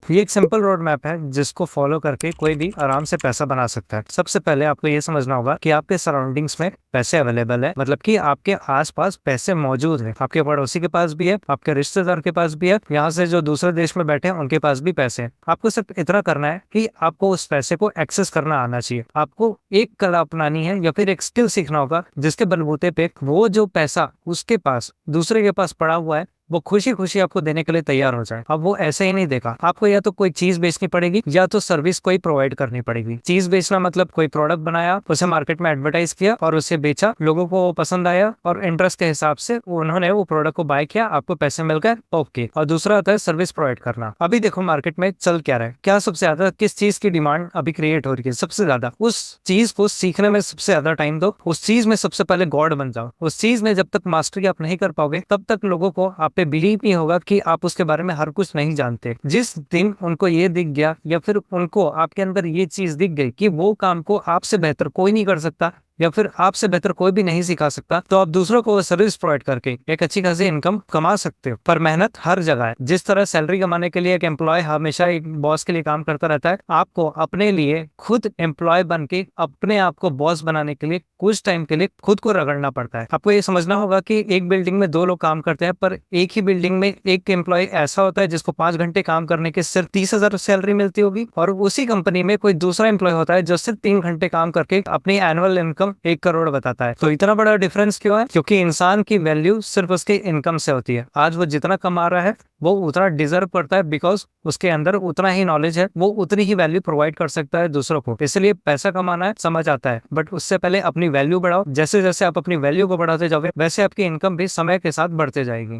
ये एक simple road map है जिसको फॉलो करके कोई भी आराम से पैसा बना सकता है। सबसे पहले आपको ये समझना होगा कि आपके सराउंडिंग्स में पैसे अवेलेबल है, मतलब कि आपके आसपास पैसे मौजूद है। आपके पड़ोसी के पास भी है, आपके रिश्तेदार के पास भी है, यहाँ से जो दूसरे देश में बैठे हैं उनके पास भी पैसे हैं। आपको सिर्फ इतना करना है कि आपको उस पैसे को एक्सेस करना आना चाहिए। आपको एक कला अपनानी है या फिर एक स्किल सीखना होगा जिसके बलबूते पे वो जो पैसा उसके पास दूसरे के पास पड़ा हुआ है वो खुशी खुशी आपको देने के लिए तैयार हो जाए। अब वो ऐसे ही नहीं देगा, आपको या तो कोई चीज बेचनी पड़ेगी या तो सर्विस कोई प्रोवाइड करनी पड़ेगी। चीज बेचना मतलब कोई प्रोडक्ट बनाया, उसे मार्केट में एडवर्टाइज किया और उसे बेचा, लोगों को वो पसंद आया और इंटरेस्ट के हिसाब से उन्होंने वो प्रोडक्ट को बाय किया, आपको पैसे मिल गए, ओके। और दूसरा आता है सर्विस प्रोवाइड करना। अभी देखो मार्केट में चल क्या रहा है, क्या सबसे ज्यादा किस चीज की डिमांड अभी क्रिएट हो रही है, सबसे ज्यादा उस चीज को सीखने में सबसे ज्यादा टाइम दो, उस चीज में सबसे पहले गॉड बन जाओ। उस चीज में जब तक मास्टरी आप नहीं कर पाओगे तब तक लोगों को आप पे बिलीव नहीं होगा कि आप उसके बारे में हर कुछ नहीं जानते। जिस दिन उनको ये दिख गया या फिर उनको आपके अंदर ये चीज दिख गई कि वो काम को आपसे बेहतर कोई नहीं कर सकता या फिर आपसे बेहतर कोई भी नहीं सिखा सकता, तो आप दूसरों को सर्विस प्रोवाइड करके एक अच्छी खासी इनकम कमा सकते हो। पर मेहनत हर जगह है। जिस तरह सैलरी कमाने के लिए एक एम्प्लॉय हमेशा एक बॉस के लिए काम करता रहता है, आपको अपने लिए खुद एम्प्लॉय बन के अपने आप को बॉस बनाने के लिए कुछ टाइम के लिए खुद को रगड़ना पड़ता है। आपको ये समझना होगा कि एक बिल्डिंग में 2 लोग काम करते हैं, पर एक ही बिल्डिंग में एक एम्प्लॉय ऐसा होता है जिसको 5 घंटे काम करने के सिर्फ 30,000 सैलरी मिलती होगी, और उसी कंपनी में कोई दूसरा एम्प्लॉय होता है जो सिर्फ 3 घंटे काम करके अपनी एनुअल इनकम 1 करोड़ बताता है। तो इतना बड़ा डिफरेंस क्यों है? क्योंकि इंसान की वैल्यू सिर्फ उसके इनकम से होती है। आज वो जितना कमा रहा है वो उतना डिजर्व करता है, बिकॉज उसके अंदर उतना ही नॉलेज है, वो उतनी ही वैल्यू प्रोवाइड कर सकता है दूसरों को। इसलिए पैसा कमाना है समझ आता है, बट उससे पहले अपनी वैल्यू बढ़ाओ। जैसे जैसे आप अपनी वैल्यू को बढ़ाते जाओगे वैसे आपकी इनकम भी समय के साथ बढ़ते जाएगी।